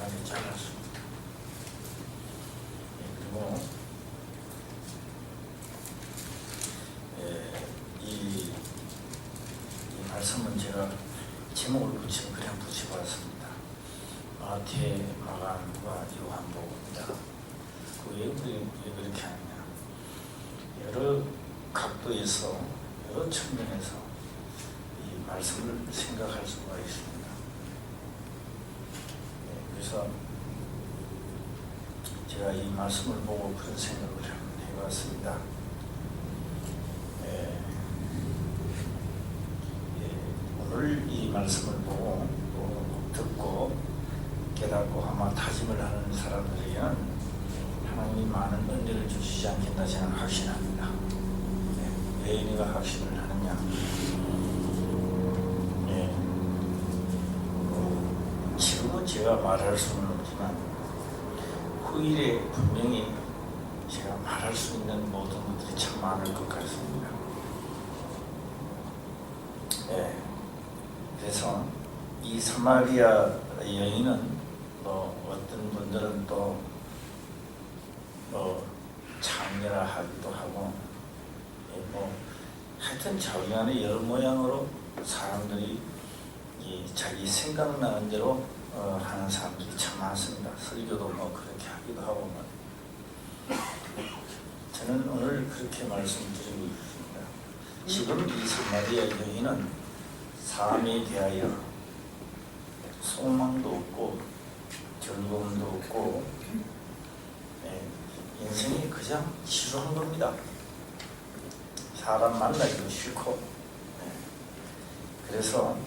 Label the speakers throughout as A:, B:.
A: 중간에 잘랐습니다. 그리고 이 말씀은 제가 제목을 붙이고 그냥 붙여봤습니다. 마태, 마가과 요한복음입니다. 왜 그렇게 하느냐? 여러 각도에서, 여러 측면에서 이 말씀을 생각할 수가 있습니다. 그래서 제가 이 말씀을 보고 그런 생각을 한번 해봤습니다. 오늘 이 말씀을 보고 또 듣고 깨닫고 아마 다짐을 하는 사람들에게는 하나님이 많은 은혜를 주시지 않겠나 저는 확신합니다. 왜 내가 확신을 하느냐? 지금은 제가 말할 수는 없지만 후일에 분명히 제가 말할 수 있는 모든 것들이 참 많을 것 같습니다. 그래서 이 사마리아 여인은 어떤 분들은 또 장녀라 하기도 하고 하여튼 자기간에 여러 모양으로 사람들이 자기 생각나는 대로 하는 사람들이 참 많습니다. 설교도 그렇게 하기도 하고 저는 오늘 그렇게 말씀드리고 있습니다. 지금 이 사마리아 여인은 삶에 대하여 소망도 없고 즐거움도 없고 인생이 그냥 지루한 겁니다. 사람 만나기도 싫고 그래서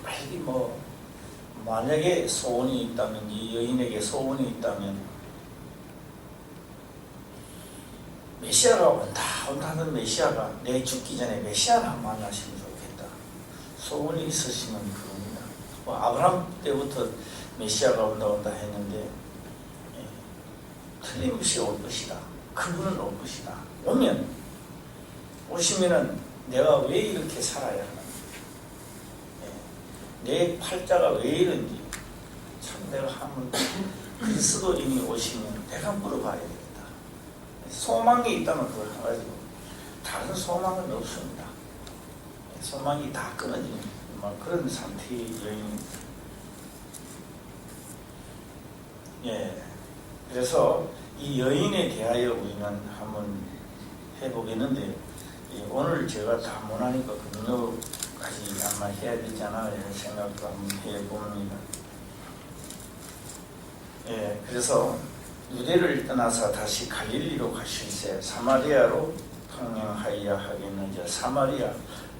A: 빨리 만약에 소원이 있다면, 이 여인에게 소원이 있다면 메시아가 온다는 메시아가 내 죽기 전에 메시아를 한번 만나시면 좋겠다. 소원이 있으시면 그겁니다. 아브라함 때부터 메시아가 온다 했는데 틀림없이 올 것이다. 그분은 올 것이다. 오시면은 내가 왜 이렇게 살아야 하나? 내 팔자가 왜 이런지 참 내가 한번 그리스도인이 오시면 내가 물어봐야 되겠다. 소망이 있다면 그걸 해가지고 다른 소망은 없습니다. 소망이 다 끊어지는 그런 상태의 여인입니다. 그래서 이 여인에 대하여 우리는 한번 해보겠는데 오늘 제가 다 못하니까 금요까지 아마 해야 되잖아 이런 생각도 한번 해봅니다. 그래서 유대를 떠나서 다시 갈릴리로 가실새 사마리아로 통행하여야 하겠는지, 사마리아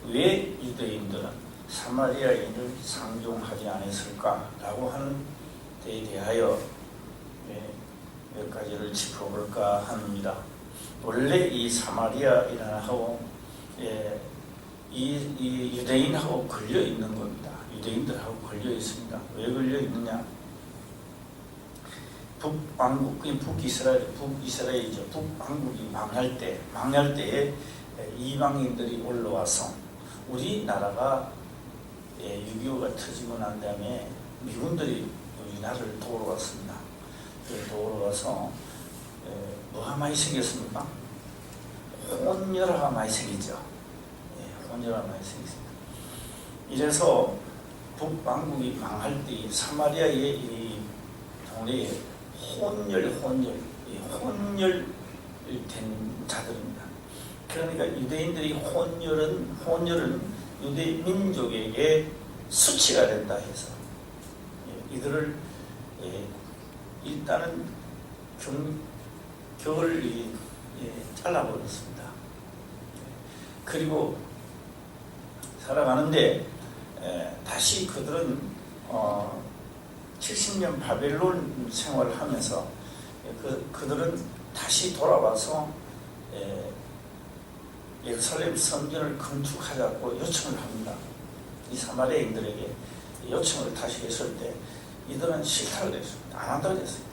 A: 왜 유대인들은 사마리아인을 상종하지 않았을까라고 하는 데에 대하여 몇 가지를 짚어볼까 합니다. 원래 이 사마리아인하고 이 유대인하고 걸려 있는 겁니다. 유대인들하고 걸려 있습니다. 왜 걸려 있느냐? 북이스라엘이죠. 북왕국이 망할 때에 이방인들이 올라와서 우리나라가 6.25가 터지고 난 다음에 미군들이 우리나라를 도우러 왔습니다. 도우러 와서 뭐가 많이 생겼습니까? 혼혈아가 많이 생겼죠. 혼혈아가 많이 생겼습니다. 이래서 북왕국이 망할 때 사마리아의 이 동네에 혼혈된 자들입니다. 그러니까 유대인들이 혼혈은 유대 민족에게 수치가 된다 해서 이들을 일단은 겨울이 잘라버렸습니다. 그리고 살아가는데 다시 그들은 70년 바벨론 생활을 하면서 그들은 다시 돌아와서 예루살렘 성전을 건축하자고 요청을 합니다. 이 사마리아인들에게 요청을 다시 했을 때 이들은 싫다고 그랬습니다. 안 한다고 그랬습니다.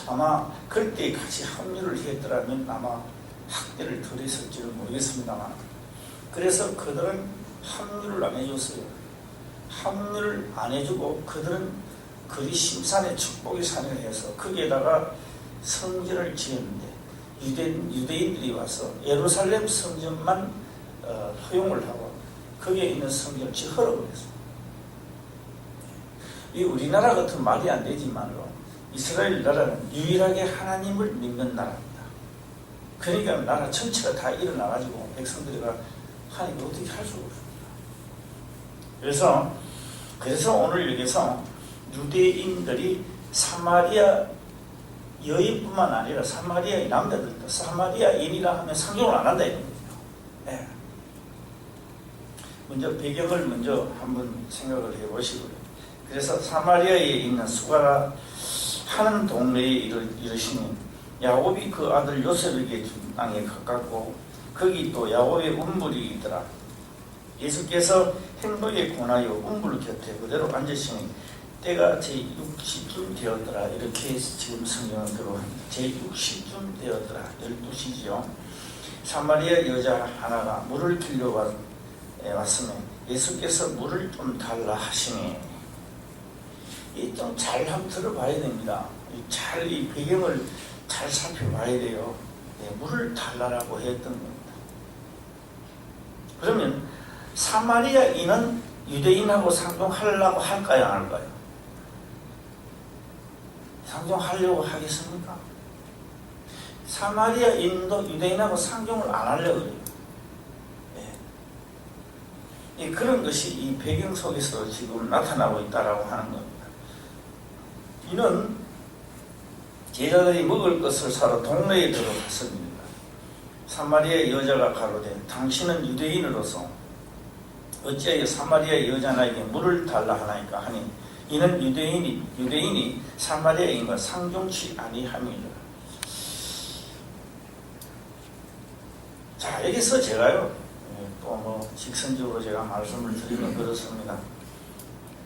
A: 아마 그때 같이 합류를 했더라면 아마 학대를 덜 했을지는 모르겠습니다만, 그래서 그들은 합류를 안 해줬어요. 합류를 안 해주고 그들은 그리심산의 축복의 산을 해서 거기에다가 성전을 지었는데 유대인들이 와서 예루살렘 성전만 허용을 하고 거기에 있는 성전을 헐어버렸어요. 이 우리나라 같은 말이 안 되지만요, 이스라엘 나라는 유일하게 하나님을 믿는 나라입니다. 그러니까 나라 전체가 다 일어나가지고 백성들이가 하나님을 어떻게 할 수가 없습니다. 그래서 오늘 여기서 유대인들이 사마리아 여인뿐만 아니라 사마리아의 남자들도 사마리아인이라 하면 상종을 안 한다 이런 거죠. 네. 먼저 배경을 한번 생각을 해보시고요. 그래서 사마리아에 있는 수가라 하는 동네에 이르시니 야곱이 그 아들 요셉에게 준 땅에 가깝고 거기 또 야곱의 운물이 있더라. 예수께서 행복에 권하여 운물 곁에 그대로 앉으시니 때가 제60쯤 되었더라. 이렇게 지금 성경은 들어옵니다. 제60쯤 되었더라. 12시죠. 사마리아 여자 하나가 물을 길러 왔으면 예수께서 물을 좀 달라 하시니, 이 좀 잘 한번 들어봐야 됩니다. 잘 이 배경을 잘 살펴봐야 돼요. 물을 달라라고 했던 겁니다. 그러면 사마리아인은 유대인하고 상종하려고 할까요, 안 할까요? 상종하려고 하겠습니까? 사마리아인도 유대인하고 상종을 안 하려고 해요. 그런 것이 이 배경 속에서 지금 나타나고 있다라고 하는 겁니다. 이는 제자들이 먹을 것을 사러 동네에 들어갔습니다. 사마리아 여자가 가로되 당신은 유대인으로서 어찌하여 사마리아 여자에게 물을 달라 하나이까 하니, 이는 유대인이 사마리아인과 상종치 아니함이라. 자, 여기서 제가요, 또 직선적으로 제가 말씀을 드리면 그렇습니다.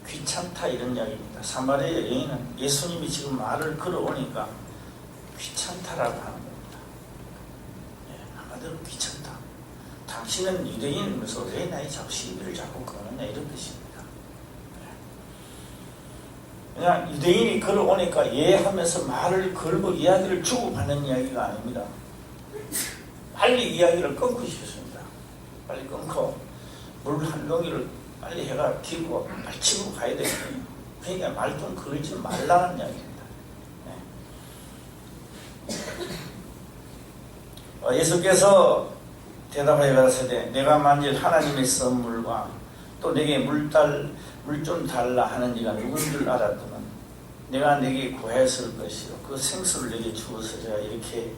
A: 귀찮다 이런 이야기입니다. 사마리아 여인은 예수님이 지금 말을 걸어오니까 귀찮다라고 하는 겁니다. 한마디로 귀찮다. 당신은 유대인이면서 왜 나의 자꾸 시비를 자꾸 거느냐 이런 뜻입니다. 그냥 유대인이 걸어오니까 하면서 말을 걸고 이야기를 주고받는 이야기가 아닙니다. 빨리 이야기를 끊고 싶습니다. 빨리 끊고 물 한 동이를 빨리 해가 기고 빨리 치고 가야 되거든요. 그러니까 말 좀 걸지 말라는 이야기입니다. 예수께서 대답하여 가라사대 내가 만일 하나님의 선물과 또 내게 물 좀 달라 하는 이가 누군 줄 알았더면 내가 내게 구했을 것이요 그 생수를 내게 주어서 제가 이렇게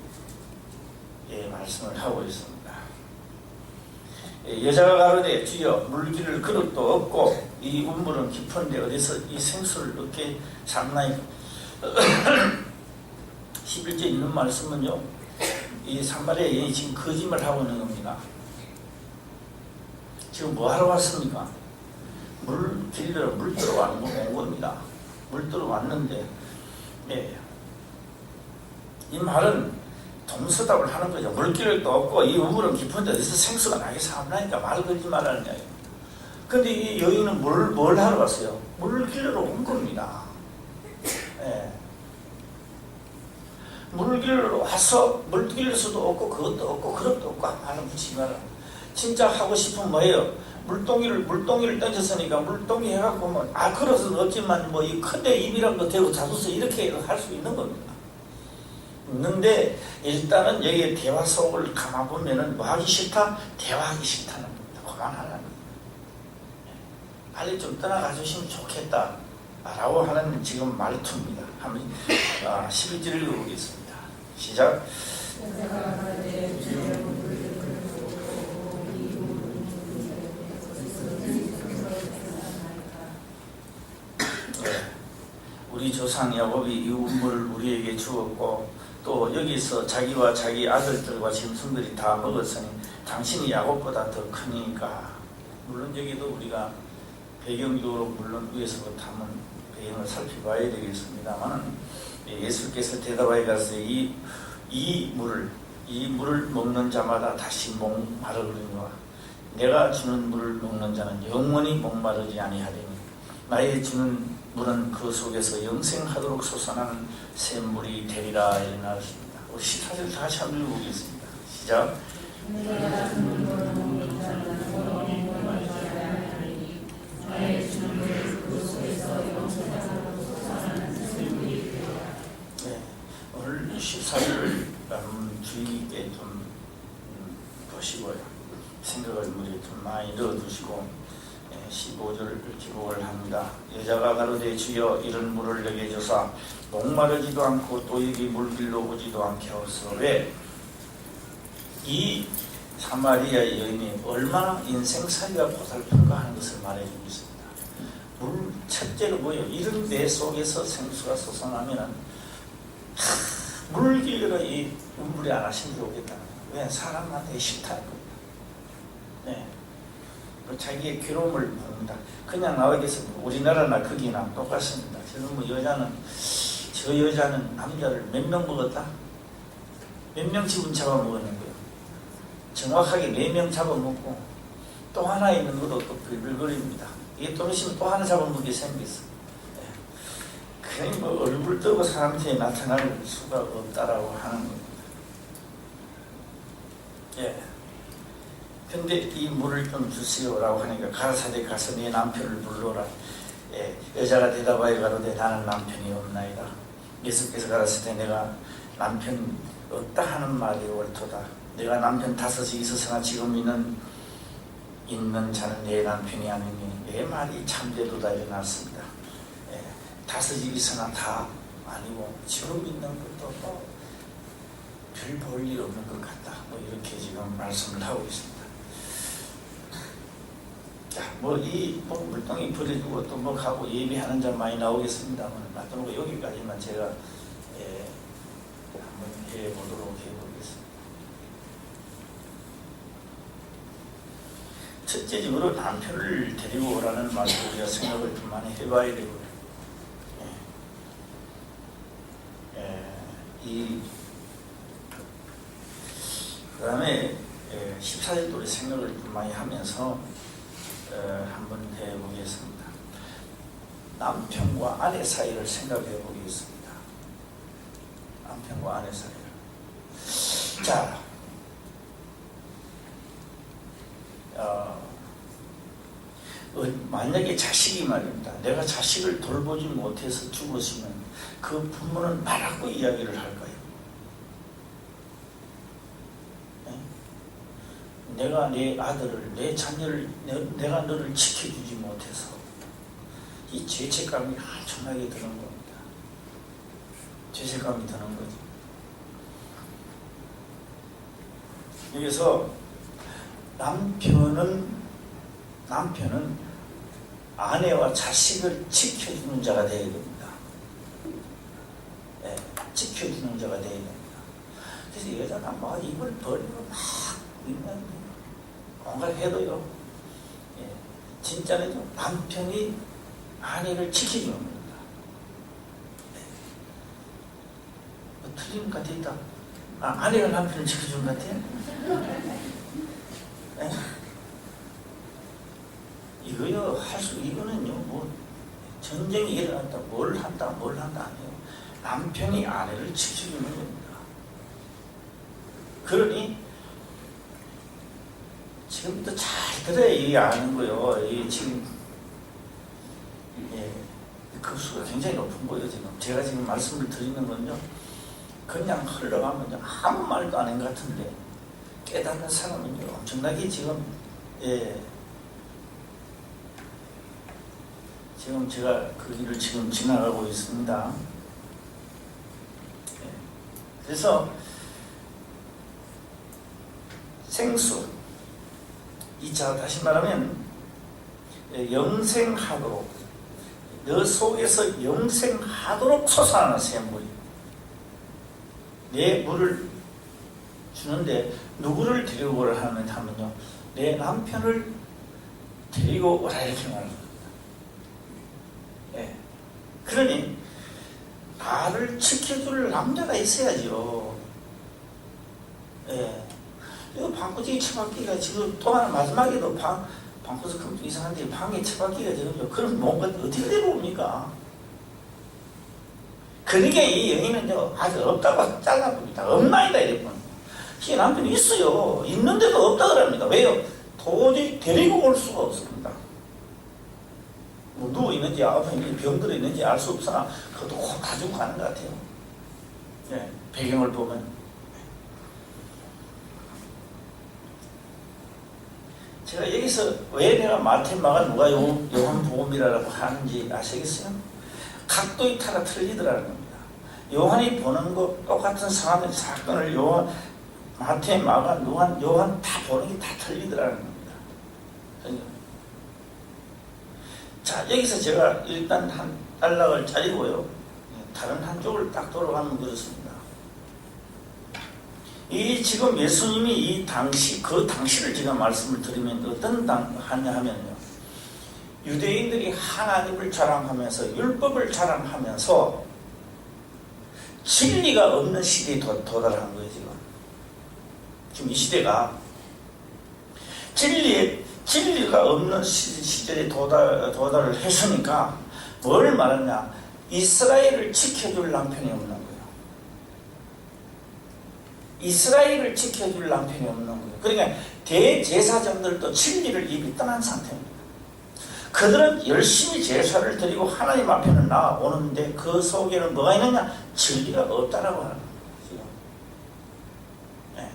A: 말씀을 하고 있습니다. 여자가 가로되 주여 물기를 그릇도 없고 이 운물은 깊은데 어디서 이 생수를 얻게 삼나이까. 11절 있는 말씀은요, 이 사마리아 여인이 지금 거짓말을 하고 있는 겁니다. 지금 뭐 하러 왔습니까? 물 들어왔는 온 겁니다. 물 들어왔는데, 이 말은 동서답을 하는 거죠. 물길도 없고 이 우물은 깊은데 어디서 생수가 나게 삼나니까 말 걸지 말라는 이야기입니다. 근데 이 여인은 뭘 하러 왔어요? 물길로 온 겁니다. 물길로 와서 물길수도 없고 그것도 없고 그릇도 없고 말은 붙이지 마라. 진짜 하고 싶은 뭐예요? 물동이를 던졌으니까 물동이 해갖고 그릇은 없지만 이 큰데 입이란 거 대고 잡아서 이렇게 할 수 있는 겁니다. 있는데 일단은 여기에 대화 속을 감아보면은 뭐 하기 싫다? 대화하기 싫다는 겁니다. 그만하라는 겁니다. 빨리 좀 떠나가 주시면 좋겠다 라고 하는 지금 말투입니다. 한번 11절 읽어보겠습니다. 시작. 우리 조상 야곱이 이 운물을 우리에게 주었고 또 여기서 자기와 자기 아들들과 짐승들이 다 먹었으니 당신이 야곱보다 더 크니까. 물론 여기도 우리가 배경적으로 물론 위에서부터 한번 배경을 살펴봐야 되겠습니다만 예수께서 대답하여 가서 이 물을 먹는 자마다 다시 목마르거니와 내가 주는 물을 먹는 자는 영원히 목마르지 아니하리니 나의 주는 물은 그 속에서 영생하도록 솟아나는 샘물이 되리라 이렇게 나왔습니다. 우리 14절 다시 한번 읽어보겠습니다. 시작. 네, 오늘 14절을 주의 깊게 좀 보시고요. 생각을 물에 좀 많이 넣어두시고 15절을 기록을 합니다. 여자가 가로되 주여 이런 물을 내게 주사 목마르지도 않고 또 여기 물길로 오지도 않게 하소서. 왜? 이 사마리아 여인이 얼마나 인생 사이가 고달픈가 하는 것을 말해주고 있습니다. 물 첫째로 뭐예요? 이런 배 속에서 생수가 솟아나면은 물길로 이 물이 안 하신 게 오겠다는 거예요. 왜? 사람한테 싫다는 겁니다. 네. 자기의 괴로움을 봅니다. 그냥 나오겠습니다. 우리나라나 거기나 똑같습니다. 저는 뭐 저 여자는 남자를 몇 명 먹었다? 몇 명 집은 잡아먹었는데요. 정확하게 4명 잡아먹고 또 하나 있는 것도 또 빌빌거립니다. 이게 또 있으면 또 하나 잡아먹게 생겼어. 그냥 뭐 얼굴 뜨고 사람한테 나타날 수가 없다라고 하는 겁니다. 예. 근데 이 물을 좀 주시오라고 하니까 가라사대 가서 네 남편을 불러라. 예, 여자가 대답하여 가로되 나는 남편이 없나이다. 예수께서 가라사대 내가 남편 없다 하는 말이 옳도다. 내가 남편 5이 있어서나 지금 있는 자는 내 남편이 아니니 내 말이 참되도다 일어났습니다. 예, 5이 있으나 다 아니고 지금 있는 것도 별 볼 일 없는 것 같다. 뭐 이렇게 지금 말씀을 하고 있습니다. 자, 물동이 버려주고 또 뭐 하고 예비하는 자 많이 나오겠습니다만, 놔두고 여기까지만 제가 한번 해보도록 해보겠습니다. 첫째적으로 남편을 데리고 오라는 말을 우리가 생각을 좀 많이 해봐야 되고요. 그 다음에 14절도 우리 생각을 좀 많이 하면서 한번 해보겠습니다. 남편과 아내 사이를 생각해 보겠습니다. 남편과 아내 사이를. 자, 만약에 자식이 말입니다. 내가 자식을 돌보지 못해서 죽었으면 그 부모는 말하고 이야기를 할까요? 내가 내 아들을, 내 자녀를, 내가 너를 지켜주지 못해서 이 죄책감이 엄청나게 드는 겁니다. 죄책감이 드는 거죠. 여기서 남편은 아내와 자식을 지켜주는 자가 되어야 됩니다. 네, 지켜주는 자가 되어야 됩니다. 그래서 여자가 막 입을 벌리고 막 있는데 뭔가 해도요, 진짜는 남편이 아내를 지켜주는 겁니다. 뭐 틀린 것 같아. 아내가 남편을 지켜주는 것 같아? 이거요, 이거는요, 뭐, 전쟁이 일어났다, 뭘 한다 아니에요. 남편이 아내를 지켜주는 겁니다. 그러니, 지금부터 잘 들어야 이게 아는 거예요. 이 지금, 급수가 굉장히 높은 거예요, 지금. 제가 지금 말씀을 드리는 건요, 그냥 흘러가면 아무 말도 안 한 것 같은데, 깨닫는 사람은요, 엄청나게 지금, 지금 제가 그 길을 지금 지나가고 있습니다. 그래서 생수, 자 다시 말하면 영생하도록, 너 속에서 영생하도록 솟아나는 샘물이 내 물을 주는데 누구를 데리고 오라 하면요, 내 남편을 데리고 오라 이렇게 말합니다. 그러니 나를 지켜줄 남자가 있어야죠. 이거 방구쟁이 처박기가 지금 또 하나 마지막에도 방구석 컴퓨터 이상한데 방에 처박기가 되거든요. 그럼 뭔가 어떻게 되봅니까? 그러니까 이 여인은요, 아주 없다고 잘라봅니다. 없나이다 이랬거든요. 이 남편이 있어요. 있는데도 없다 그럽니다. 왜요? 도저히 데리고 올 수가 없습니다. 뭐 누워있는지 아파 있는지 병들어 있는지 알 수 없으나 그것도 꼭 가지고 가는 것 같아요. 예, 배경을 보면. 제가 여기서 왜 내가 마테마가 누가 요한복음이라고 하는지 아시겠어요? 각도의 타가 틀리더라는 겁니다. 요한이 보는 것 똑같은 상황의 사건을 마태, 마가, 누가, 요한 다 보는 게 다 틀리더라는 겁니다. 자, 여기서 제가 일단 한 단락을 짜리고요. 다른 한쪽을 딱 돌아가면 그렇습니다. 이 지금 예수님이 이 당시, 그 당시를 제가 말씀을 드리면 어떤 하냐 하면요. 유대인들이 하나님을 자랑하면서 율법을 자랑하면서 진리가 없는 시대에 도달한 거예요, 지금. 지금 이 시대가 진리가 없는 시절에 도달을 했으니까 뭘 말하냐? 이스라엘을 지켜줄 남편이 없는 거예요. 이스라엘을 지켜줄 남편이 없는 거예요. 그러니까 대제사장들도 진리를 이미 떠난 상태입니다. 그들은 열심히 제사를 드리고 하나님 앞에는 나오는데 그 속에는 뭐가 있느냐? 진리가 없다라고 하는 거예요. 지금. 네.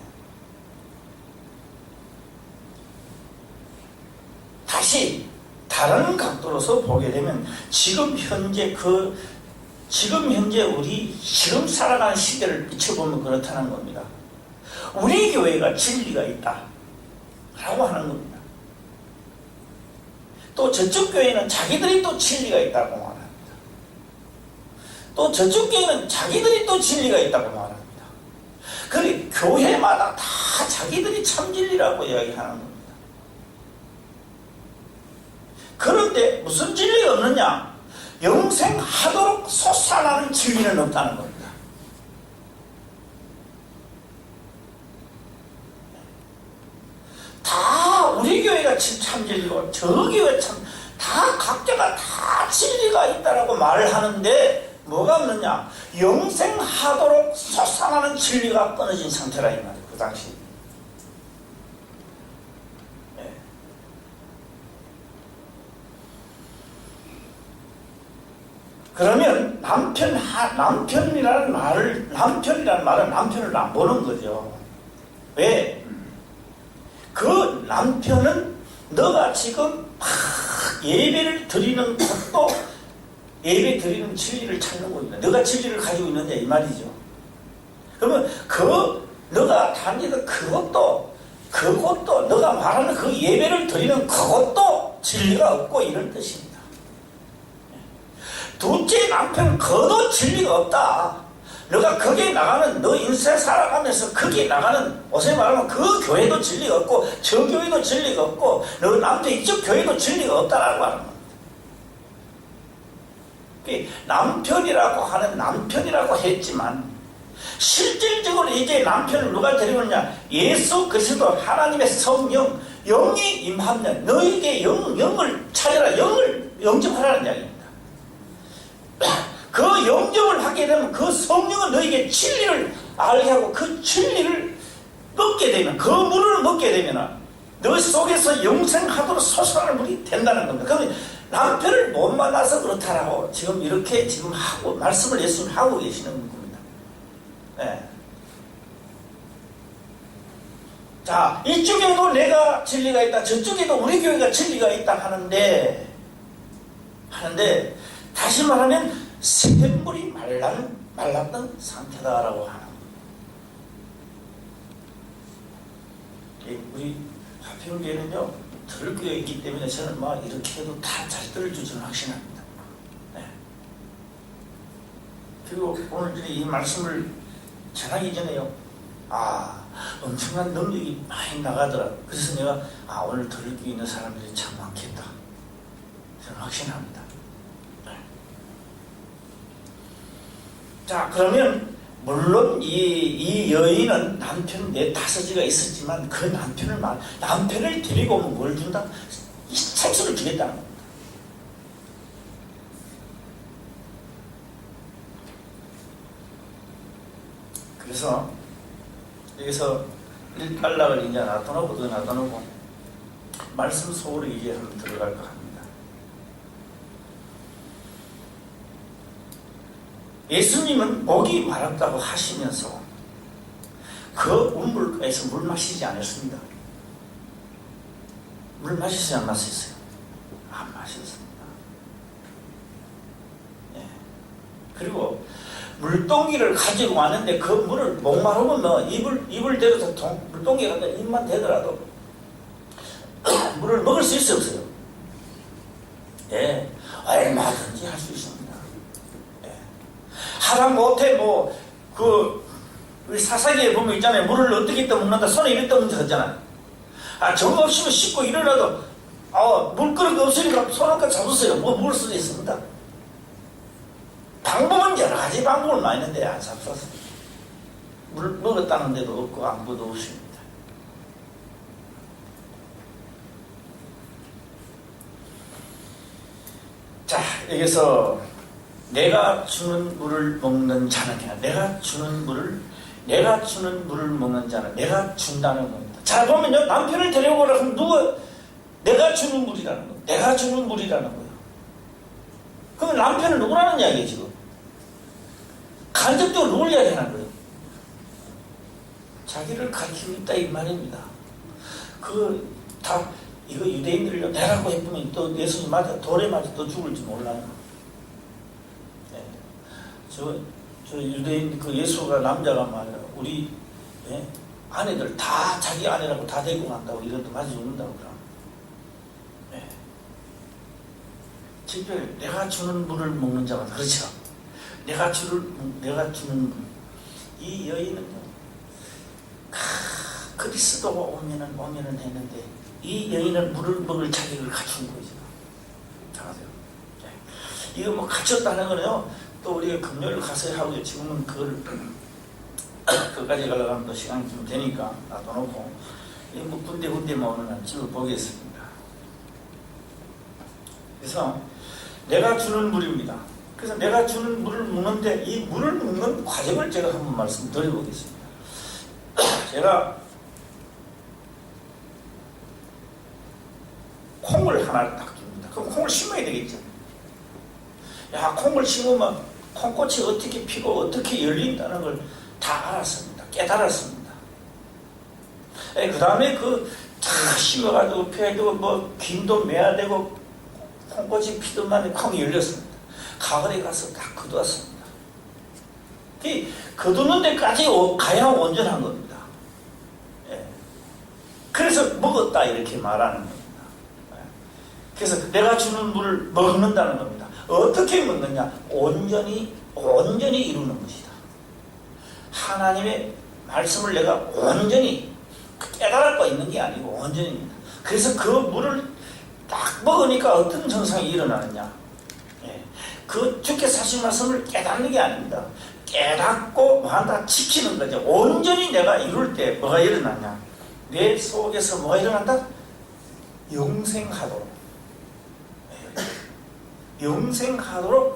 A: 다시 다른 각도로서 보게 되면 지금 현재 우리 지금 살아가는 시대를 비춰보면 그렇다는 겁니다. 우리 교회가 진리가 있다 라고 하는 겁니다. 또 저쪽 교회는 자기들이 또 진리가 있다고 말합니다. 또 저쪽 교회는 자기들이 또 진리가 있다고 말합니다. 그리고 교회마다 다 자기들이 참 진리라고 이야기하는 겁니다. 그런데 무슨 진리가 없느냐? 영생하도록 솟아나는 진리는 없다는 겁니다. 다 우리 교회가 참 진리고 저 교회 다 각자가 다 진리가 있다라고 말을 하는데 뭐가 없느냐? 영생하도록 솟아나는 진리가 끊어진 상태라 이 말이에요. 그 당시. 그러면 남편이라는 말은 남편을 안 보는 거죠. 왜? 그 남편은 너가 지금 예배를 드리는 것도 예배 드리는 진리를 찾는 겁니다. 너가 진리를 가지고 있느냐 이 말이죠. 그러면 너가 다니는 그것도 너가 말하는 그 예배를 드리는 그것도 진리가 없고 이런 뜻입니다. 둘째 남편은 그도 진리가 없다. 너가 거기에 나가는 너 인생 살아가면서 거기에 나가는 어서 말하면 그 교회도 진리가 없고 저 교회도 진리가 없고 너 남편 이쪽 교회도 진리가 없다라고 하는 겁니다. 남편이라고 했지만 실질적으로 이제 남편을 누가 데리고냐? 예수 그리스도 하나님의 성령 영이 임하면 너에게 영을 찾아라. 영을 영접하라는 이야기입니다. 그 영접을 하게 되면 그 성령은 너에게 진리를 알게 하고 그 진리를 먹게 되면 그 물을 먹게 되면 너 속에서 영생하도록 솟아나는 물이 된다는 겁니다. 그러면 남편을 못 만나서 그렇다라고 지금 이렇게 하고 말씀을 예수님 하고 계시는 겁니다. 네. 자, 이쪽에도 내가 진리가 있다, 저쪽에도 우리 교회가 진리가 있다 하는데 다시 말하면 샘물이 말랐던 상태다라고 하는 거예요. 우리 화평교회는요 들교회에 있기 때문에 저는 이렇게 해도 다 잘 들어줄 줄 확신합니다. 네. 그리고 오늘 이 말씀을 전하기 전에요, 엄청난 능력이 많이 나가더라. 그래서 내가 오늘 들교회에 있는 사람들이 참 많겠다 저는 확신합니다. 자, 그러면 물론 이 여인은 남편 4-5지가 있었지만 그 남편을 데리고 오면 뭘 준다? 생수를 주겠다는 겁니다. 그래서 여기서 일단락을 이제 놔둬놓고 또 놔둬놓고 말씀 속으로 이제 한번 들어갈 것 합니다. 예수님은 목이 마렵다고 하시면서 그 우물가에서 물 마시지 않았습니다. 물 마시지 안 마셨어요? 안 마셨습니다. 네. 그리고 물동이를 가지고 왔는데 그 물을 목마르면 입을 대고서 물동이에 갖다 입만 대더라도 물을 먹을 수 있어요, 없어요? 예, 얼마든지 할 수 있습니다. 예. 하다 못해 우리 사사기에 보면 있잖아요. 물을 어떻게 떠먹는다, 손에 이렇게 떠먹는다 하잖아요. 정 없이면 씻고 일어나도 물그릇 없으니까 손을 잡으세요. 먹을 수도 있습니다. 방법은 여러 가지 방법을 많이 있는데 안 잡혔어요. 물 먹었다는 데도 없고 아무것도 없습니다. 자, 여기서 내가 주는 물을 먹는 자는 아니라 내가 주는 물을 먹는 자는 내가 준다는 겁니다. 자, 보면요, 남편을 데려오라 하면 내가 주는 물이라는 거예요. 내가 주는 물이라는 거예요. 그러면 남편은 누구라는 이야기예요, 지금? 간접적으로 누굴 이야기하는 거예요? 자기를 가르치고 있다 이 말입니다. 이거 유대인들요, 내라고 해보면 또 예수님 맞아, 돌에 맞아 또 죽을지 몰라요. 네. 저 유대인 예수가 남자가 말이에요. 우리 아내들 다 자기 아내라고 다 데리고 간다고 이것도 맞아 죽는다고 그럼. 네. 특별히 내가 주는 물을 먹는 자가 그렇죠. 내가 주는 물. 이 여인은요, 그리스도가 오면은 했는데 이 여인은 물을 먹을 자격을 갖춘 거죠. 잘하세요. 네. 이거 갖췄다는 거는요, 또 우리가 금요일 가서 하고요. 지금은 그까지 가려고 하면 또 시간이 좀 되니까 놔둬놓고, 군데군데만 오는 날 찍어보겠습니다. 그래서 내가 주는 물입니다. 그래서 내가 주는 물을 먹는데 이 물을 먹는 과정을 제가 한번 말씀드려보겠습니다. 제가 콩을 하나를 딱 줍니다. 그럼 콩을 심어야 되겠죠. 콩을 심으면 콩꽃이 어떻게 피고 어떻게 열린다는 걸 다 알았습니다. 깨달았습니다. 그 다음에 다 심어가지고 피해야 되고 김도 매야 되고 콩꽃이 피더만 콩이 열렸습니다. 가을에 가서 다 거두었습니다. 거두는 데까지 가야 온전한 겁니다. 그래서 먹었다 이렇게 말하는 겁니다. 그래서 내가 주는 물을 먹는다는 겁니다. 어떻게 먹느냐? 온전히 이루는 것이다. 하나님의 말씀을 내가 온전히 깨달고 있는 게 아니고 온전히입니다. 그래서 그 물을 딱 먹으니까 어떤 현상이 일어나느냐? 주께서 하신 말씀을 깨닫는 게 아닙니다. 깨닫고 뭐한다? 지키는 거죠. 온전히 내가 이룰 때 뭐가 일어나냐? 내 속에서 뭐가 일어난다? 영생하도록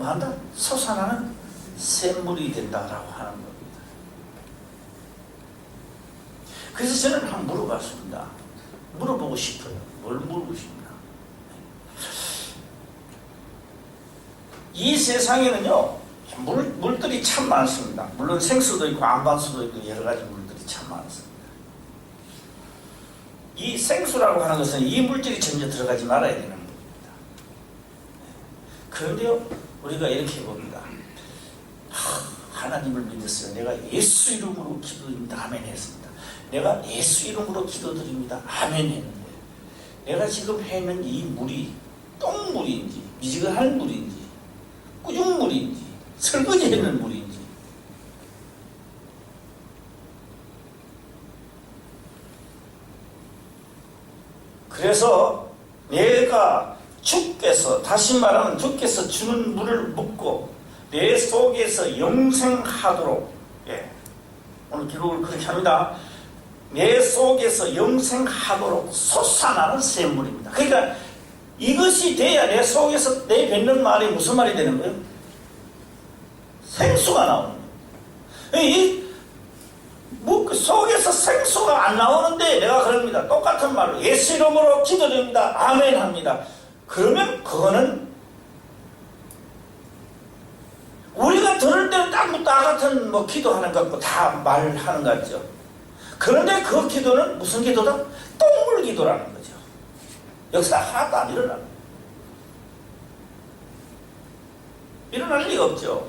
A: 뭐한다? 솟아나는 샘물이 된다라고 하는 겁니다. 그래서 저는 한번 물어봤습니다. 물어보고 싶어요. 뭘 물고 싶나? 이 세상에는요, 물들이 참 많습니다. 물론 생수도 있고 안반수도 있고 여러 가지 물들이 참 많습니다. 이 생수라고 하는 것은 이 물질이 전혀 들어가지 말아야 되는 겁니다. 그런데요, 우리가 이렇게 봅니다. 하나님을 믿었어요. 내가 예수 이름으로 기도드립니다. 아멘 했습니다. 내가 예수 이름으로 기도드립니다. 아멘 했는데 내가 지금 해는 이 물이 똥물인지 미지근한 물인지 꾸중물인지 설거지하는 물인지 그래서 내가 주께서, 다시 말하면 주께서 주는 물을 먹고 내 속에서 영생하도록, 오늘 기록을 그렇게 합니다. 내 속에서 영생하도록 솟아나는 샘물입니다. 그러니까 이것이 돼야 내 속에서 내뱉는 말이 무슨 말이 되는 거예요? 생수가 나오는 거예요. 그 속에서 생수가 안 나오는데 내가 그럽니다. 똑같은 말로 예수 이름으로 기도드립니다. 아멘 합니다. 그러면 그거는 우리가 들을 때는 딱 같은 기도하는 것 같고 다 말하는 것 같죠. 그런데 그 기도는 무슨 기도다? 똥물 기도라는 거죠. 역사 하나도 안 일어나는 거예요. 일어날 리가 없죠.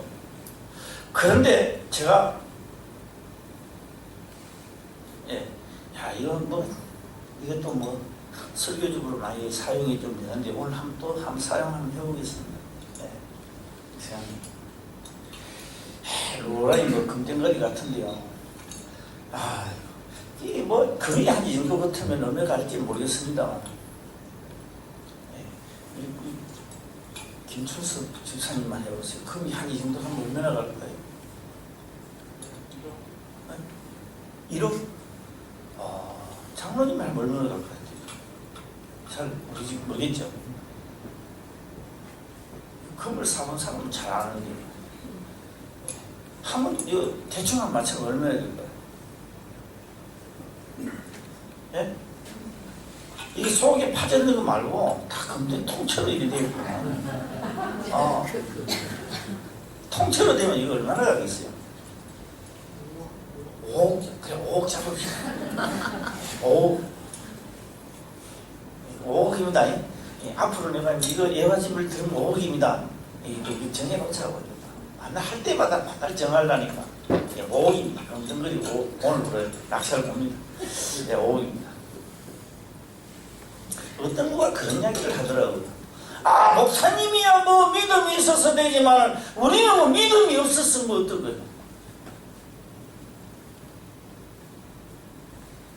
A: 그런데 제가 이것도 설교적으로 많이 사용이 좀 되는데 오늘 한번 사용 한번 해보겠습니다. 로라인 금덩거리 같은데요. 이게 거의 한 이 정도 같으면 얼마 갈지 모르겠습니다만. 김춘석 집사님만 해보세요. 금이 한 이 정도 하면 얼마나 갈까요? 1억? 장로님 하면 얼마나 갈까요? 잘 모르겠죠. 금을 사본 사람은 잘 아는데 이거 대충 한 맞춰면 얼마나 될까요? 예? 이게 속에 파져있는 거 말고 다 금대 통째로 이렇게 되어 있구나. 통째로 되면 이거 얼마나 가겠어요? 5억 잡읍시다. 5억입니다. 앞으로 내가 이거 예화집을 들으면 5억입니다. 이거 정해놓자고. 할 때마다 맨날 정하려니까 5억입니다. 금덩거리 오늘부로 낙찰 봅니다. 5억입니다. 어떤 누가 그런 이야기를 하더라고요. 목사님이야 믿음이 있어서 되지만 우리는 믿음이 없었으면 어떨 거예요?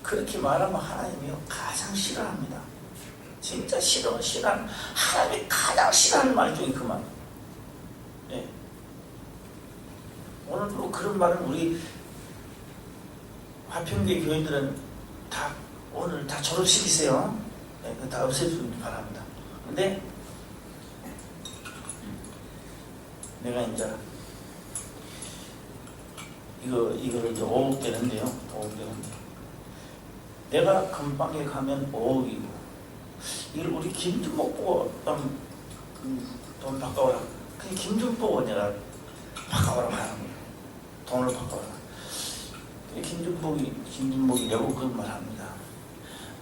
A: 그렇게 말하면 하나님이 가장 싫어합니다. 진짜 싫어하는 하나님이 가장 싫어하는 말 중에 그 말. 오늘도 그런 말은 우리 화평계 교인들은 오늘 다 졸업시키세요. 그거 다 없애주길 바랍니다. 근데 내가 이제 이거를 이제 5억 되는데요. 5억 되는데 내가 금방에 가면 5억이고 이걸 우리 김준복 보고 돈 바꿔오라. 그냥 김준복은 내가 바꿔오라고 하는 거예요. 돈을 바꿔오라. 김준복이 내고 그런 말 합니다.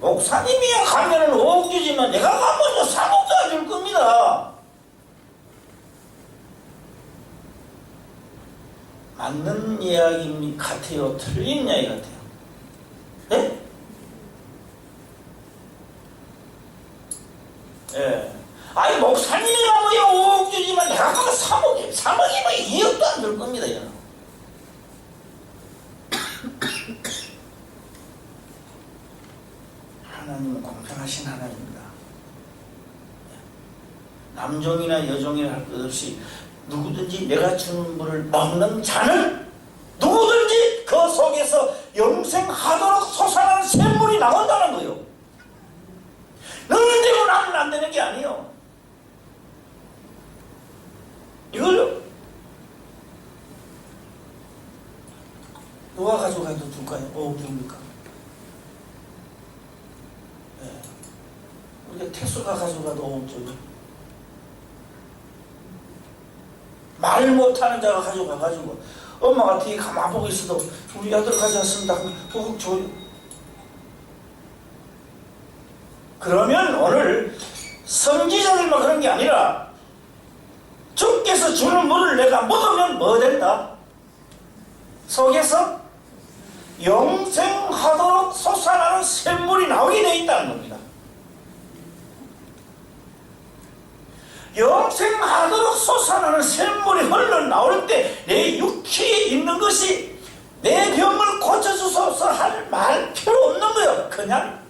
A: 목사님이야 가면은 5억 주지만 내가 가면 3억도 줄 겁니다. 맞는 이야기 같아요? 틀린 이야기 같아요? 네? 목사님이 가면 5억 주지만 내가 가면 3억이면 2억도 안 줄 겁니다. 하나님은 공평하신 하나님입니다. 남종이나 여종이나 할 것 없이 누구든지 내가 주는 물을 먹는 자는 누구든지 그 속에서 영생하도록 솟아나는 샘물이 나온다는 거예요. 너는 되고 나는 안 되는 게 아니에요. 이걸요. 누가 가져가도 줄까요? 5억 줍니까? 우리가 태수가 가져가도 5억 줘요. 말 못하는 자가 가져가가지고 엄마가 뒤에 가만 보고 있어도 우리 아들 가져왔습니다. 5억 줘요. 그러면 오늘 선지자들만 그런 게 아니라 주께서 주는 물을 내가 묻으면 뭐 된다? 속에서 영생하도록 솟아나는 샘물이 나오게 되어 있다는 겁니다. 영생하도록 솟아나는 샘물이 흘러나올 때 내 육체에 있는 것이 내 병을 고쳐주소서 할 말 필요 없는 거예요. 그냥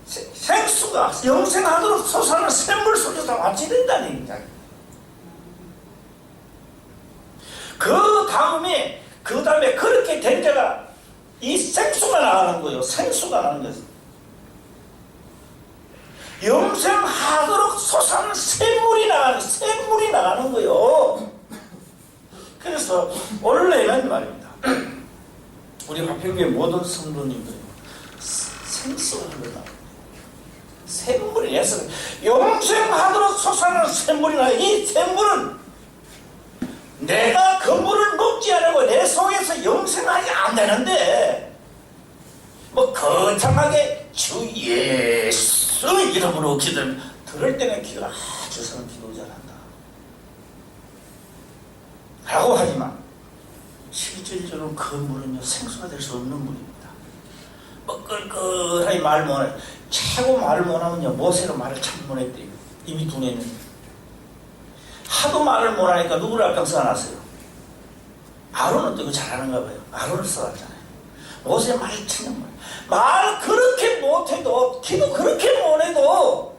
A: 생수가 영생하도록 솟아나는 샘물 속에서 왔지 된다는 얘기입니다. 그 다음에 그렇게 된 자가 이 생수가 나가는 거예요. 생수가 나는 거예요. 영생하도록 솟아나는 샘물이 나가는 거요. 그래서 원래는 말입니다. 우리 화평교회 모든 성도님들이 생수가 흘러나옵니다. 샘물이 내서 영생하도록 솟아나는 샘물이 나요. 이 샘물은 내가 그 물을 먹지 않고 내 속에서 영생하지 않는데 뭐 거창하게 주 예수 이름으로 기도를 들을 때는 기도가 아주 저는 기도 잘한다 라고 하지만 실질적으로 그 물은요 생수가 될 수 없는 물입니다. 뭐 끌끌하게 말 못해 최고 말을 못하면요 모세가 말을 참 못했대요. 이미 둔했는데 하도 말을 못하니까 누구를 앞장 써놨어요? 아론은 또 이거 잘하는가 봐요. 아론을 써놨잖아요. 모세 말을 참 말 그렇게 못해도 기도 그렇게 못해도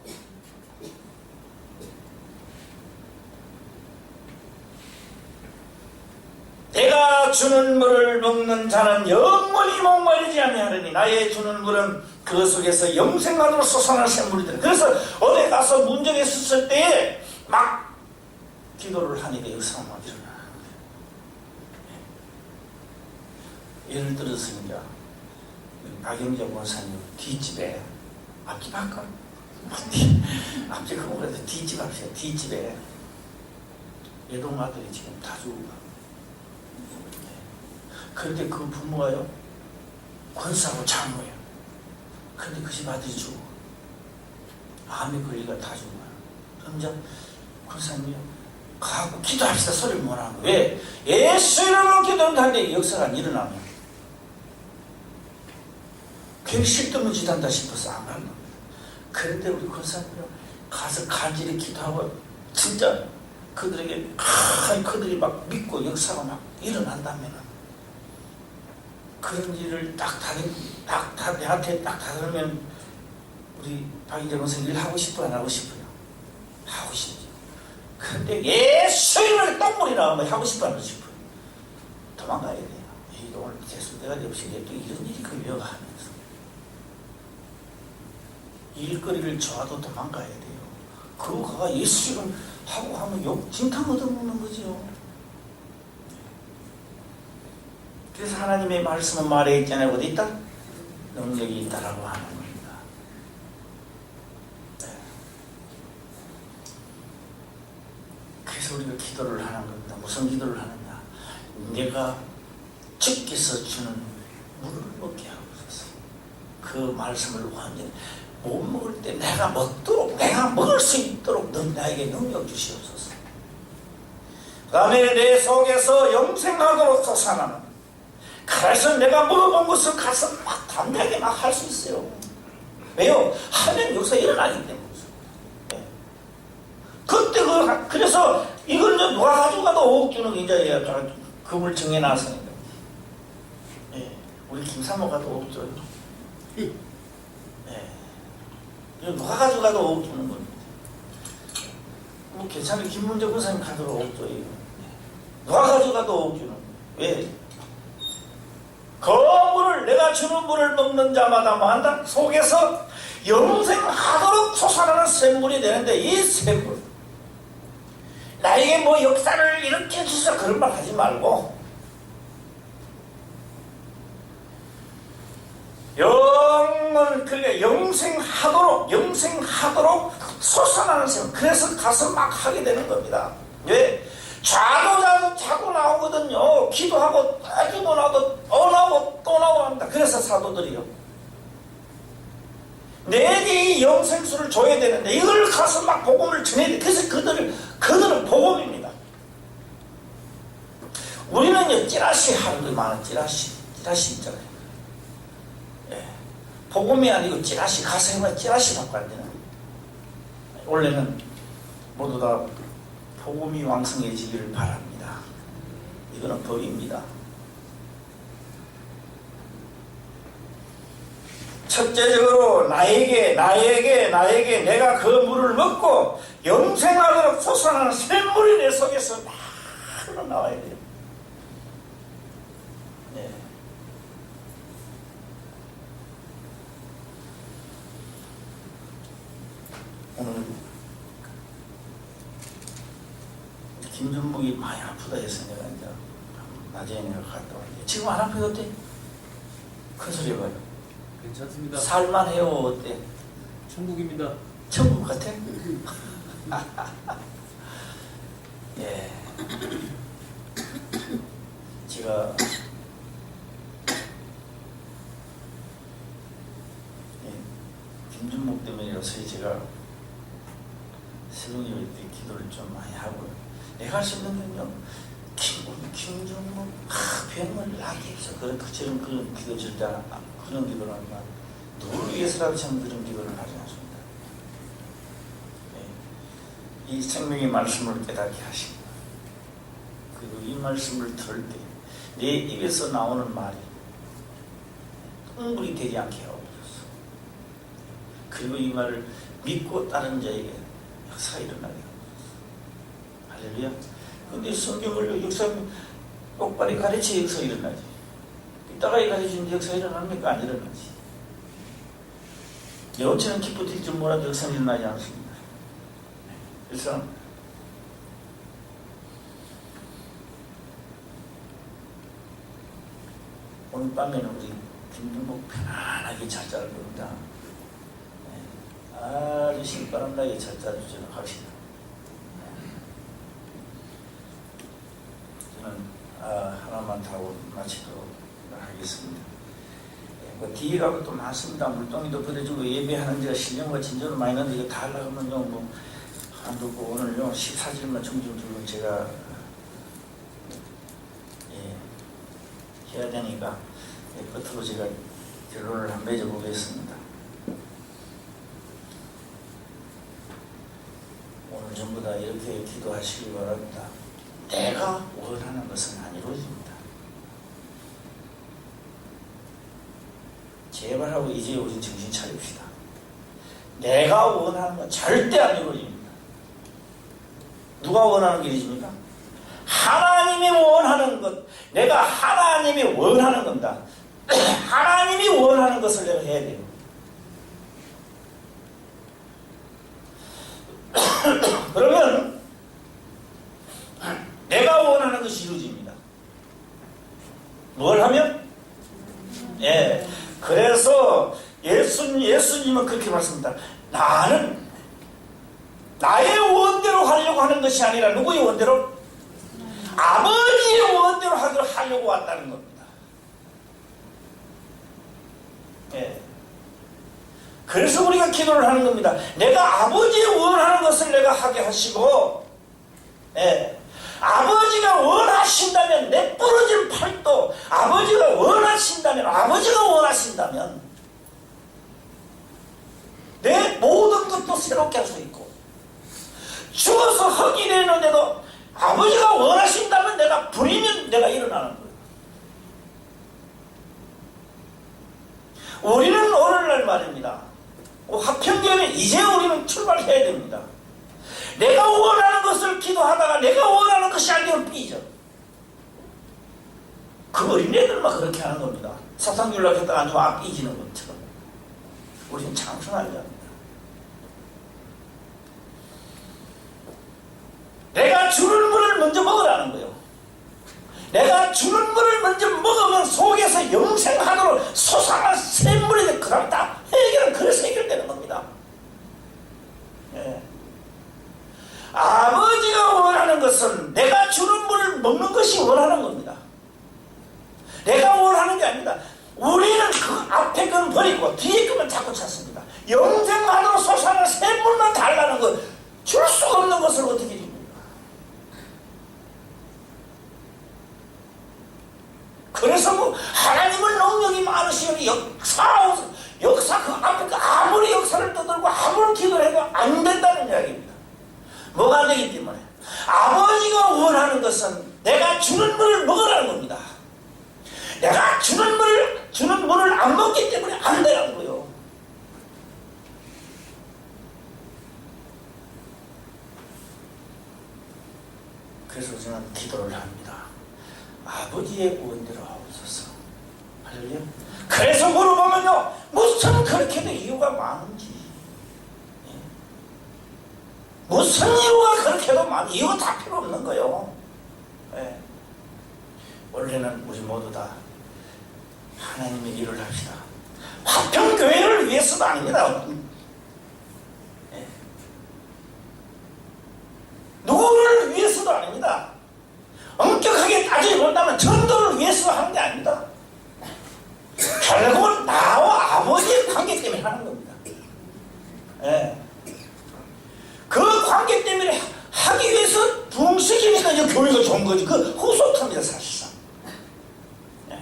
A: 내가 주는 물을 먹는 자는 영원히 목마르지 아니하리니 나의 주는 물은 그 속에서 영생하도록 솟아나는 샘물이더라. 그래서 어디 가서 문제가 있었을 때에 막 기도를 하니까 역사가 막 일어나는 거예요. 예를 들어서 이제 박영정 권사님 뒷집에 앞집 할까? 앞집 그거보다 뒷집 합시다. 뒷집에 애동 아들이 지금 다 죽어가. 그런데 그 부모가요 권사하고 장모예요. 그런데 그 집 아들이 죽어. 암에 걸리가 다 죽어요. 그럼 이제 권사님이요 가고 기도합시다 소리를 못하는 거예요. 왜? 예수 이름으로 기도하는데 역사가 안 일어나면 괜히 실없는 짓 한다 싶어서 안 가는 겁니다. 그런데 우리 권사님이요 가서 간절히 기도하고 진짜 그들에게 그들이 막 믿고 역사가 막 일어난다면 그런 일을 내한테 딱 닫으면 우리 박인재 선생님 일 하고 싶어요? 안 하고 싶어요? 하고 싶죠. 그런데 예수 이름으로 똥물이 나오면 하고 싶어 안 하고 싶어요? 도망가야 돼요. 오늘 재수대가 없이 또 이런 일이 걸려가 하면서 일거리를 좋아도 도망가야 돼요. 그거가 예수 이름 하고 하면 욕 진탕 얻어먹는 거죠. 그래서 하나님의 말씀은 말에 있잖아요. 어디 있다? 능력이 있다라고 하는 겁니다. 네. 그래서 우리가 기도를 하는 겁니다. 무슨 기도를 하느냐? 내가 주께서 주는 물을 먹게 하옵소서. 그 말씀을 완전히 못 먹을 때 내가 먹을 수 있도록 나에게 능력 주시옵소서. 그 다음에 내 속에서 영생하도록 솟아나는 그래서 내가 먹어본 것을 가서 막 담대하게 막 할 수 있어요. 왜요? 하면 여기서 일어나기 때문에. 네. 그때 그래서 이걸 누가 가져가도 5억 주는 이제 금을 정해놨으니까. 네. 우리 김사모가 5억 줘요. 네. 누가 가져가도 5억 주는 겁니다. 뭐 괜찮은 김문재 권사님 카드로 5억 줘요. 누가 가져가도 5억 주는 거예요. 왜? 그 물을 내가 주는 물을 먹는 자마다 뭐 한다? 속에서 영생하도록 솟아나는 샘물이 되는데 이 샘물 나에게 뭐 역사를 이렇게 해주셔 그런 말 하지 말고 그러니까 영생하도록 솟아나는 샘물. 그래서 가서 막 하게 되는 겁니다. 왜? 자고 나오거든요. 기도하고 기도 나오고 또 나오고 또 나오고 합니다. 그래서 사도들이요 내게 이 영생수를 줘야 되는데 이걸 가서 막 복음을 전해야 돼. 그래서 그들은 복음입니다. 우리는요 찌라시 하는 게 많아. 찌라시 있잖아요. 예. 복음이 아니고 찌라시 가서 해봐. 찌라시 갖고 안 되는. 원래는 모두 다 복음이 왕성해지기를 바랍니다. 이거는 법입니다. 첫째적으로 나에게 내가 그 물을 먹고 영생하도록 솟아나는 샘물이 내 속에서 막 흘러나와야 돼요. 네. 김준목이 많이 아프다 해서 내가 이제 나중에 내가 갔다 왔는데 지금 안 아프게 어때? 큰 소리 해봐요.
B: 괜찮습니다.
A: 살만해요. 어때?
B: 천국입니다.
A: 천국 같아? 예. 제가 김준목 때문에 요새 제가 새벽 예배 때 기도를 좀 많이 하고요. 내가 할 수 있는 건요, 김준목 병을 나게 해서 그처럼 그런 기도 절대 그런 기도를 하는 말 누구를 위해서라도 저는 그런 기도를 하지 않습니다. 네. 이 생명의 말씀을 깨닫게 하시고 그리고 이 말씀을 들을 때 내 입에서 나오는 말이 엉굴이 되지 않게 하옵소서. 그리고 이 말을 믿고 따른 자에게 역사가 일어나게 하옵소서. 할렐루야. 근데 성경을 역사 똑바로 가르쳐 역사가 일어나지. 이따가 가르치는데 역사가 일어납니까? 안 일어나지. 여우처럼 기쁘til 줄 몰라도 역사는 일어나지 않습니다. 그래서 오늘 밤에는 우리 김준목 편안하게 잘 자를 겁니다. 아주 신바람 나게 잘 자주도록 합시다. 저는 하나만 타고 마치도록 하겠습니다. 뭐 뒤에 가고 또 많습니다. 물동이도 버려주고 예배하는 데가 신령과 진정을 많이 넣는데 이거 다 하려면요 뭐 한두 오늘요 14질만 총좀 들고 제가 해야 되니까 끝으로 제가 결론을 한번 맺어보겠습니다. 오늘 전부 다 이렇게 기도하시기 바랍니다. 내가 원하는 것은 안 이루어집니다. 제발 하고 이제 우리 정신 차립시다. 내가 원하는 건 절대 안 이루어집니다. 누가 원하는 게 이루어집니까? 하나님이 원하는 것, 내가 하나님이 원하는 겁니다. 하나님이 원하는 것을 내가 해야 돼요. 그러면 내가 원하는 것이 이루어집니다. 뭘 하면? 예. 그래서 예수님은 그렇게 말씀합니다. 나는 나의 원대로 하려고 하는 것이 아니라 누구의 원대로? 아버지의 원대로 하려고 왔다는 겁니다. 예. 그래서 우리가 기도를 하는 겁니다. 내가 아버지의 원하는 것을 내가 하게 하시고, 예. 아버지가 원하신다면, 내 부러진 팔도 아버지가 원하신다면, 내 모든 것도 새롭게 할 수 있고, 죽어서 흙이 되는데도 아버지가 원하신다면 내가 부리면 내가 일어나는 거예요. 우리는 오늘날 말입니다. 화평교회는 이제 우리는 출발해야 됩니다. 내가 원하는 것을 기도하다가 내가 원하는 것이 아니면 삐져. 그 어린애들만 그렇게 하는 겁니다. 사탕 주려고 했다가 안 삐지는 것처럼. 우리는 창성하지 않습니다. 내가 주는 물을 먼저 먹으라는 거예요. 내가 주는 물을 먼저 먹으면 속에서 영생하도록 솟아난 샘물이 돼. 그 다음 다 해결은 그래서 해결되는 겁니다. 예. 아버지가 원하는 것은 내가 주는 물을 먹는 것이 원하는 겁니다. 내가 원하는 게 아닙니다. 우리는 그 앞에 건 버리고 뒤에 거만 자꾸 찾습니다. 영생하도록 솟아난 샘물만 달라는 것, 줄 수가 없는 것을 어떻게 줍니까? 그래서 뭐 하나님은 능력이 많으시니 역사 그 앞에 아무리 역사를 떠들고 아무리 기도를 해도 안 된다는 이야기입니다. 뭐가 안 되기 때문에 아버지가 원하는 것은 내가 주는 물을 먹으라는 겁니다. 내가 주는 물을 안 먹기 때문에 안 되는 거예요. 그래서 저는 기도를 합니다. 아버지의 원대로 하옵소서. 할렐루야. 그래서 물어보면요, 무슨 그렇게 된 이유가 많은지, 무슨 이유가 그렇게도 많은 이유 다 필요 없는 거예요. 예. 원래는 우리 모두 다 하나님의 일을 합시다. 화평교회를 위해서도 아닙니다. 예. 누구를 위해서도 아닙니다. 엄격하게 따져본다면 전도를 위해서 하는 게 아닙니다. 결국은 나와 아버지의 관계 때문에 하는 겁니다. 예. 그 관계 때문에 하기 위해서 부흥시키니까 이제 교회가 좋은 거지. 그 후속합니다, 사실상. 예.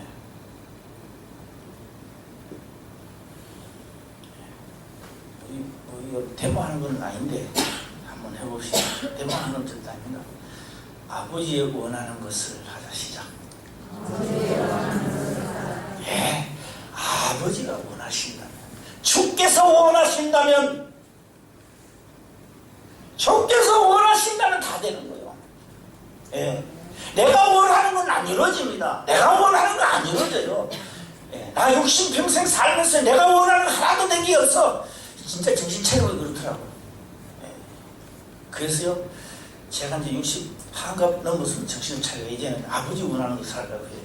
A: 이거 데모하는 건 아닌데 한번 해봅시다. 데모하는 건 절대 아닙니다. 아버지의 원하는 것을 하자. 시작. 예, 아버지가 원하신다면, 주께서 원하신다면, 주께서 원하신다면 다 되는 거예요. 예, 내가 원하는 건 안 이루어집니다. 내가 원하는 건 안 이루어져요. 예, 나 60평생 살면서 내가 원하는 거 하나도 된 게 없어. 진짜 정신 차리고 그렇더라고요. 예, 그래서요, 제가 이제 60 한갑 넘었으면 정신을 차리고 이제는 아버지 원하는 거 살라고 해요.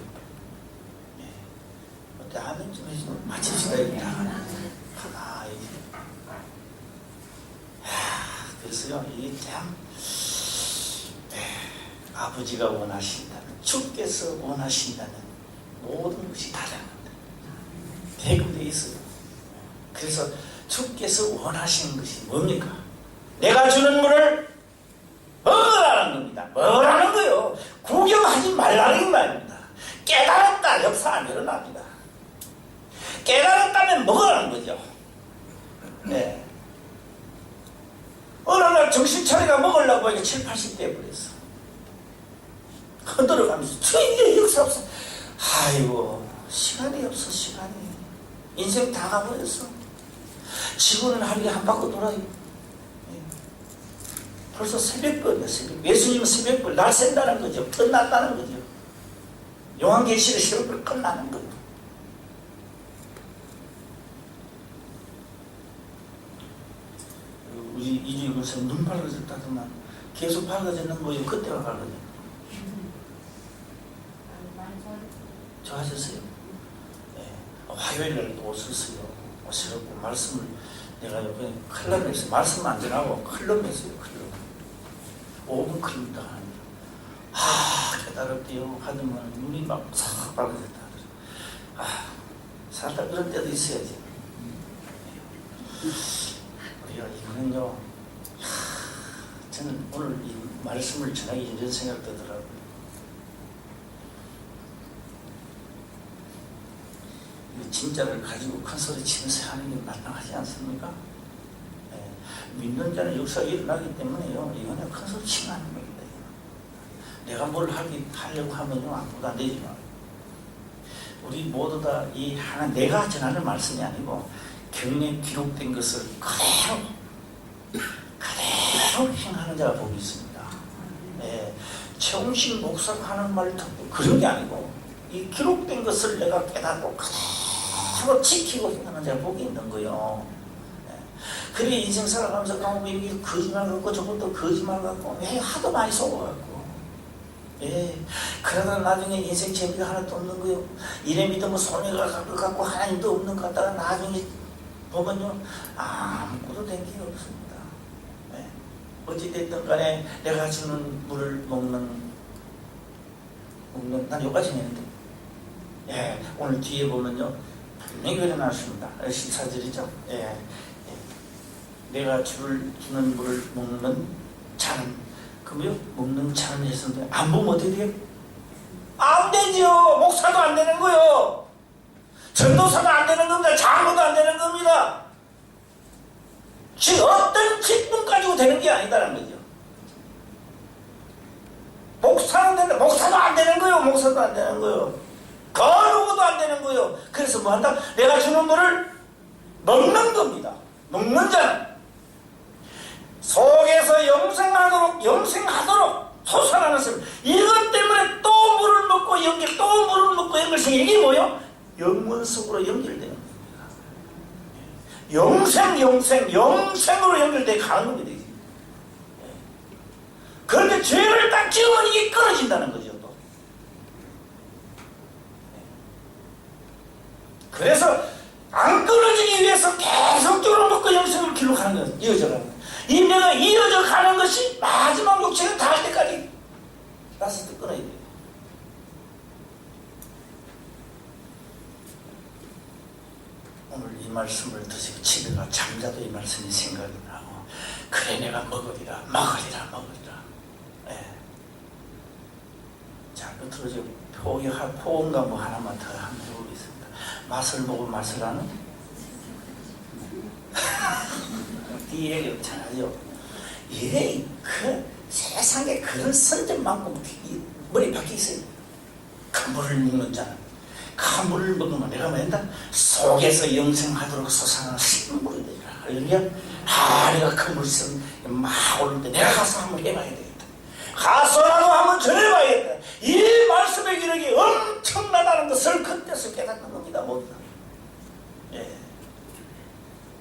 A: 예. 어때 하면 좀 해주면 마칩시다. 이렇게 하나 이제. 그래서요, 이게 참 아버지가 원하신다면, 주께서 원하신다면 모든 것이 다 되는 겁니다. 대금되어 있어요. 그래서 주께서 원하시는 것이 뭡니까? 내가 주는 물을 먹으라는 겁니다. 뭐라는 거요? 구경하지 말라는 말입니다. 깨달았다, 역사 안 일어납니다. 깨달았다면 먹으라는 거죠. 네. 어느 날 정신 차리가 먹으려고 이게 7, 80대 버렸어. 흔들어가면서 주인의 역사 없어. 아이고, 시간이 없어, 시간이. 인생 다 가버렸어. 지구는 하루에 한 바퀴 돌아요. 벌써 새벽벌이야, 새벽. 예수님은 새벽벌, 날 샌다는 거죠. 끝났다는 거죠. 요한계시의 새벽벌 끝나는 거예요. 우리 이주희 군사님 눈 밝아졌다더만 계속 밝아졌는 거예요. 그때가 밝아졌는 좋아하셨어요? 네. 화요일날 또 오셨어요. 오시라고 말씀을 내가 옆에 클럽에서 말씀 안 전하고 클럽에서요. 클럽 5분 클럽 하는데 깨달았대요 하더만 눈이 막 싹 밝아졌다. 살다 그런 때도 있어야지. 우리가 이거는요, 저는 오늘 이 말씀을 전하기 이런 생각 들더라고요. 진짜를 가지고 큰 소리 치면서 하는 게 마땅하지 않습니까? 예, 믿는 자는 역사가 일어나기 때문에요. 이거는 큰 소리 치면 하는 겁니다. 내가 뭘 하려고 하면요, 아무도 안 되지만. 우리 모두 다 이 하나, 내가 전하는 말씀이 아니고, 경에 기록된 것을 그대로 행하는 자가 복이 있습니다. 예, 최홍식 목사가 하는 말 듣고 그런 게 아니고, 이 기록된 것을 내가 깨닫고 그대로 지키고 행하는 자가 복이 있는 거예요. 예, 그래 인생 살아가면서 여기 거짓말 갖고 저것도 거짓말 갖고 왜 하도 많이 속아갖고. 예, 그러다 나중에 인생 재미가 하나도 없는 거예요. 이래 믿으면 손해가 갈 것 같고 하나님도 없는 것 같다가 나중에 보면요, 아무것도 된 게 없습니다. 네. 어찌됐든 간에 내가 주는 물을 먹는 난 여기까지 했는데, 예, 오늘 뒤에 보면요, 분명히 일어났습니다. 14절이죠. 예, 예. 내가 주는 물을 먹는 자는, 그러면 먹는 자는 했었는데, 안 보면 어떻게 돼요? 안 되죠. 목사도 안 되는 거요. 전도사도 안 되는 겁니다. 장로도 안 되는 겁니다. 어떤 직분 가지고 되는 게 아니다라는 거죠. 목사는 된다. 목사도 안 되는 거예요. 목사도 안 되는 거예요. 거룩도 안 되는 거예요. 그래서 뭐 한다? 내가 주는 거를 먹는 겁니다. 먹는 자는 속에서 영생하도록 솟아나는 셈. 이것 때문에 또 물을 먹고 또 물을 먹고 연결생. 이게 뭐예요? 영문 속으로 연결되는 겁니다. 영생으로 연결돼 가는 겁니다. 그런데 죄를 딱 지으면 이게 끊어진다는 거죠. 또. 그래서 안 끊어지기 위해서 계속적으로 먹고 영생을 기록하는 거예요. 이어져가는 거예요. 인내가 이어져 가는 것이 마지막 육체가 닿을 때까지 나서 또 끊어야 돼요. 오늘 이 말씀을 드시고 집에 가 잠자도 이 말씀이 생각이 나고, 그래 내가 먹으리라 예. 자, 끝으로 지금 포옹가 뭐 하나만 더 한번 해보겠습니다. 맛을 보고 맛을 아는 이 얘기를 잘하죠. 예, 그 세상에 그런 선전만큼 머리 밖에 있어요. 그 물을 먹는 자는 그 물을 먹으면 내가 뭐 한다? 속에서 영생하도록 솟아나는 식물이 되리라. 할렐루야. 내가 그 물성 막 오는데 내가 가서 한번 해봐야 되겠다. 가서 나도 한번 전해봐야겠다. 이 말씀의 기력이 엄청나다는 것을 그때서 깨닫는 겁니다. 모두가. 예.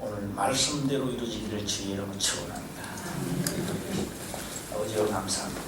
A: 오늘 말씀대로 이루어지기를 주의 이름으로 축원합니다. 아버지여 감사합니다.